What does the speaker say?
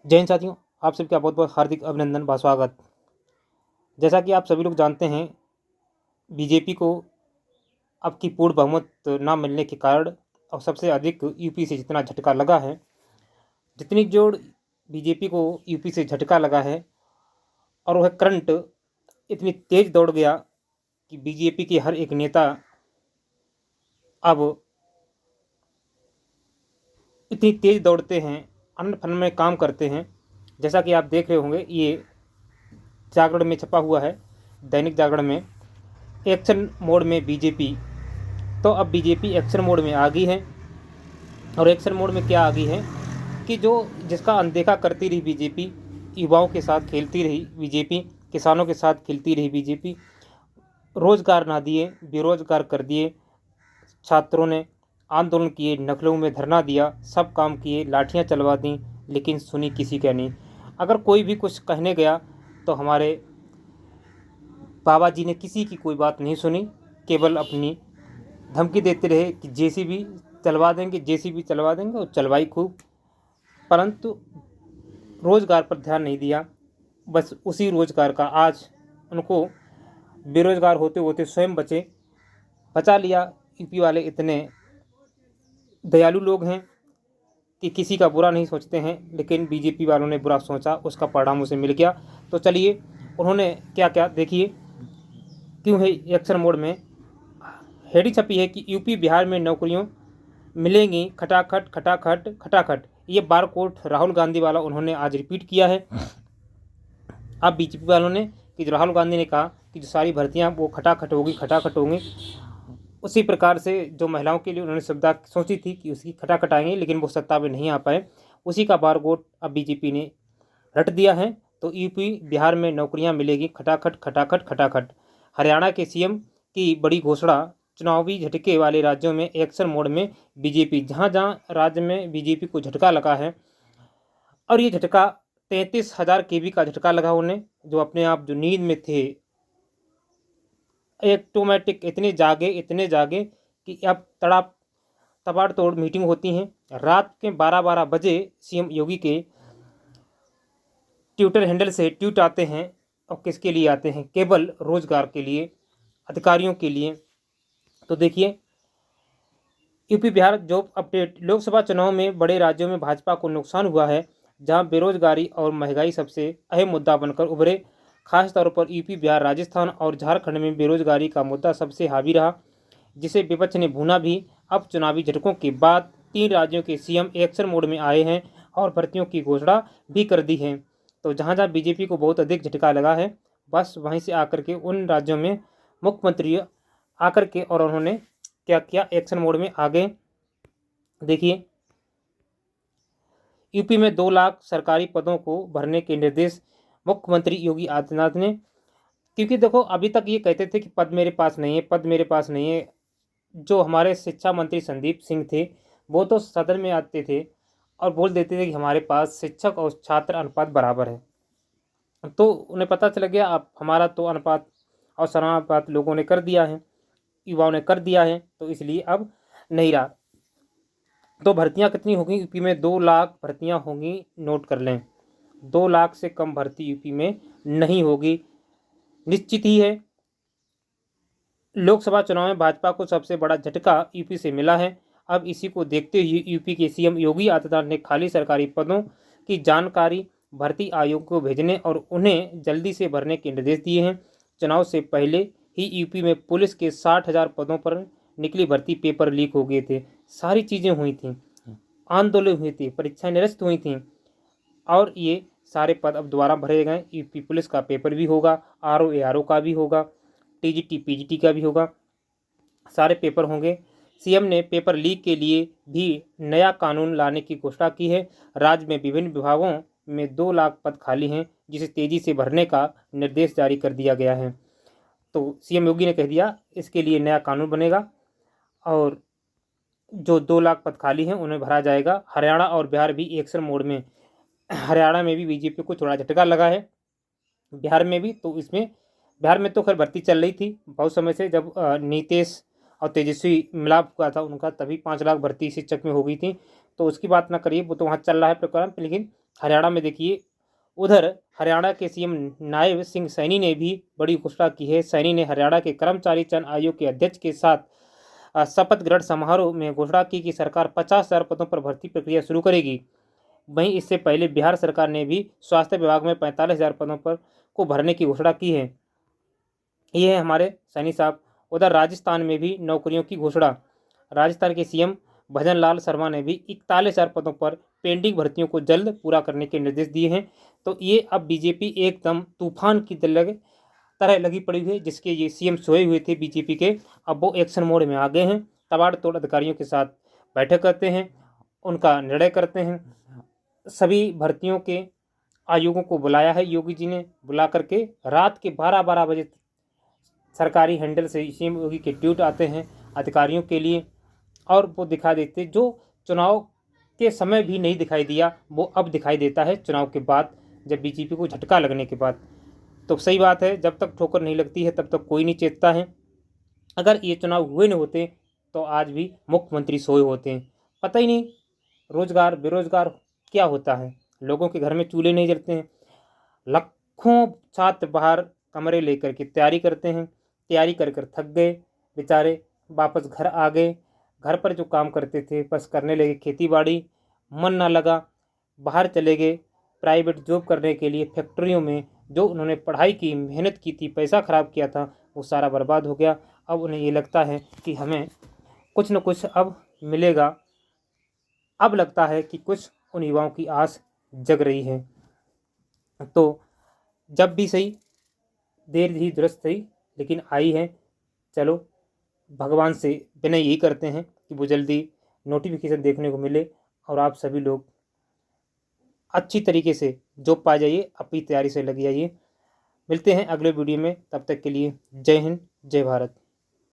जय हिंद साथियों, आप सबका बहुत बहुत हार्दिक अभिनंदन व स्वागत। जैसा कि आप सभी लोग जानते हैं, बीजेपी को अब की पूर्ण बहुमत ना मिलने के कारण और सबसे अधिक यूपी से जितना झटका लगा है, जितनी जोर बीजेपी को यूपी से झटका लगा है और वह करंट इतनी तेज दौड़ गया कि बीजेपी के हर एक नेता अब इतनी तेज दौड़ते हैं, अन्न फन में काम करते हैं। जैसा कि आप देख रहे होंगे, ये जागरण में छपा हुआ है, दैनिक जागरण में, एक्शन मोड में बीजेपी। तो अब बीजेपी एक्शन मोड में आ गई है। और एक्शन मोड में क्या आ गई है कि जो जिसका अनदेखा करती रही बीजेपी, युवाओं के साथ खेलती रही बीजेपी, किसानों के साथ खेलती रही बीजेपी, रोजगार ना दिए, बेरोजगार कर दिए, छात्रों ने आंदोलन किए, नकलों में धरना दिया, सब काम किए, लाठियां चलवा दी, लेकिन सुनी किसी का नहीं। अगर कोई भी कुछ कहने गया तो हमारे बाबा जी ने किसी की कोई बात नहीं सुनी, केवल अपनी धमकी देते रहे कि जेसीबी चलवा देंगे, जेसीबी चलवा देंगे, और चलवाई खूब, परंतु रोजगार पर ध्यान नहीं दिया। बस उसी रोजगार का आज उनको बेरोजगार होते होते स्वयं बचा लिया। यूपी वाले इतने दयालु लोग हैं कि किसी का बुरा नहीं सोचते हैं, लेकिन बीजेपी वालों ने बुरा सोचा, उसका परिणाम उसे मिल गया। तो चलिए, उन्होंने क्या क्या देखिए। क्यों है एक्शन मोड में? हेडी छपी है कि यूपी बिहार में नौकरियों मिलेंगी खटाखट खटाखट खटाखट। ये बार कोट राहुल गांधी वाला उन्होंने आज रिपीट किया है। अब बीजेपी वालों ने, कि जो राहुल गांधी ने कहा कि जो सारी भर्तियां वो खटाखट होगी, खटाखट होंगी, उसी प्रकार से जो महिलाओं के लिए उन्होंने सुविधा सोची थी कि उसकी खटाखट आएंगे, लेकिन वो सत्ता में नहीं आ पाए, उसी का बार कोट अब बीजेपी ने रट दिया है। तो यूपी बिहार में नौकरियां मिलेगी खटाखट खटाखट खटाखट। हरियाणा के सीएम की बड़ी घोषणा। चुनावी झटके वाले राज्यों में एक्शन मोड में बीजेपी। जहां जहां राज्य में बीजेपी को झटका लगा है, और ये झटका 33,000 केवी का झटका लगा उन्हें, जो अपने आप जो नींद में थे, ऑटोमेटिक इतने जागे कि अब तबाड़ तोड़ मीटिंग होती हैं। रात के 12-12 बजे सीएम योगी के ट्विटर हैंडल से ट्वीट आते हैं, और किसके लिए आते हैं? केवल रोजगार के लिए, अधिकारियों के लिए। तो देखिए, UP Bihar job update. Lok Sabha चुनाव में बड़े राज्यों में भाजपा को नुकसान हुआ है, जहां बेरोजगारी और महंगाई सबसे अहम मुद्दा बनकर उभरे। खासतौर पर यूपी बिहार, राजस्थान और झारखंड में बेरोजगारी का मुद्दा सबसे हावी रहा, जिसे विपक्ष ने भूना भी। अब चुनावी झटकों के बाद 3 राज्यों के सीएम एक्शन मोड में आए हैं और भर्तियों की घोषणा भी कर दी है। तो जहां जहां बीजेपी को बहुत अधिक झटका लगा है, बस वहीं से आकर के उन राज्यों में मुख्यमंत्री आकर के और उन्होंने क्या किया, एक्शन मोड में आ गए। देखिए, यूपी में 2 लाख सरकारी पदों को भरने के निर्देश मुख्यमंत्री योगी आदित्यनाथ ने। क्योंकि देखो, अभी तक ये कहते थे कि पद मेरे पास नहीं है, पद मेरे पास नहीं है। जो हमारे शिक्षा मंत्री संदीप सिंह थे, वो तो सदन में आते थे और बोल देते थे कि हमारे पास शिक्षक और छात्र अनुपात बराबर है। तो उन्हें पता चल गया, अब हमारा तो अनुपात और समानुपात लोगों ने कर दिया है, युवाओं ने कर दिया है, तो इसलिए अब नहीं रहा। तो भर्तियां कितनी होंगी यूपी में? 2 लाख भर्तियां होंगी। नोट कर लें, 2 लाख से कम भर्ती यूपी में नहीं होगी, निश्चित ही है। लोकसभा चुनाव में भाजपा को सबसे बड़ा झटका यूपी से मिला है। अब इसी को देखते हुए यूपी के सीएम योगी आदित्यनाथ ने खाली सरकारी पदों की जानकारी भर्ती आयोग को भेजने और उन्हें जल्दी से भरने के निर्देश दिए हैं। चुनाव से पहले ही यूपी में पुलिस के 60,000 पदों पर निकली भर्ती पेपर लीक हो गए थे। सारी चीज़ें हुई थी, आंदोलन हुई थी, परीक्षाएं निरस्त हुई थी, और ये सारे पद अब दोबारा भरे गए। यूपी पुलिस का पेपर भी होगा, आरओ एआरओ का भी होगा, टीजीटी पीजीटी का भी होगा, सारे पेपर होंगे। सीएम ने पेपर लीक के लिए भी नया कानून लाने की घोषणा की है। राज्य में विभिन्न विभागों में 2 लाख पद खाली हैं, जिसे तेजी से भरने का निर्देश जारी कर दिया गया है। तो सीएम योगी ने कह दिया, इसके लिए नया कानून बनेगा और जो 2 लाख पद खाली हैं उन्हें भरा जाएगा। हरियाणा और बिहार भी एक्शन मोड में। हरियाणा में भी बीजेपी को थोड़ा झटका लगा है, बिहार में भी। तो इसमें बिहार में तो खैर भर्ती चल रही थी बहुत समय से, जब नीतीश और तेजस्वी मिलाप हुआ था उनका, तभी 5 लाख भर्ती शिक्षक में हो गई थी। तो उसकी बात ना करिए, वो तो वहाँ चल रहा है प्रकरण। लेकिन हरियाणा में देखिए, उधर हरियाणा के सीएम नायब सिंह सैनी ने भी बड़ी घोषणा की है। सैनी ने हरियाणा के कर्मचारी चयन आयोग के अध्यक्ष के साथ शपथ ग्रहण समारोह में घोषणा की कि सरकार 50,000 पदों पर भर्ती प्रक्रिया शुरू करेगी। वहीं इससे पहले बिहार सरकार ने भी स्वास्थ्य विभाग में 45,000 पदों पर को भरने की घोषणा की है। ये है हमारे सैनी साहब। उधर राजस्थान में भी नौकरियों की घोषणा। राजस्थान के सीएम भजन लाल शर्मा ने भी 41,000 पदों पर पेंडिंग भर्तियों को जल्द पूरा करने के निर्देश दिए हैं। तो ये अब बीजेपी एकदम तूफान की तरह लगी पड़ी हुई है, जिसके ये सीएम सोए हुए थे बीजेपी के, अब वो एक्शन मोड में आ गए हैं। तबाड़तोड़ अधिकारियों के साथ बैठक करते हैं, उनका निर्णय करते हैं। सभी भर्तियों के आयोगों को बुलाया है योगी जी ने, बुला करके रात के 12-12 बजे सरकारी हैंडल से सीएम योगी के ट्वीट आते हैं अधिकारियों के लिए, और वो दिखा देते जो चुनाव के समय भी नहीं दिखाई दिया, वो अब दिखाई देता है चुनाव के बाद, जब बीजेपी को झटका लगने के बाद। तो सही बात है, जब तक ठोकर नहीं लगती है तब तक कोई नहीं चेतता है। अगर ये चुनाव हुए नहीं होते तो आज भी मुख्यमंत्री सोए होते हैं। पता ही नहीं रोजगार बेरोजगार क्या होता है, लोगों के घर में चूल्हे नहीं जलते हैं। लाखों छात्र बाहर कमरे लेकर के तैयारी करते हैं, तैयारी कर कर थक गए बेचारे, वापस घर आ गए। घर पर जो काम करते थे बस करने लगे खेती बाड़ी, मन ना लगा, बाहर चले गए प्राइवेट जॉब करने के लिए। फैक्ट्रियों में जो उन्होंने पढ़ाई की, मेहनत की थी, पैसा ख़राब किया था, वो सारा बर्बाद हो गया। अब उन्हें ये लगता है कि हमें कुछ न कुछ अब मिलेगा। अब लगता है कि कुछ उन युवाओं की आस जग रही है। तो जब भी सही, देर ही दुरुस्त सही, लेकिन आई है। चलो भगवान से विनय यही करते हैं कि वो जल्दी नोटिफिकेशन देखने को मिले और आप सभी लोग अच्छी तरीके से जॉब पा जाइए, अपनी तैयारी से लग जाइए। मिलते हैं अगले वीडियो में, तब तक के लिए जय हिंद, जय भारत।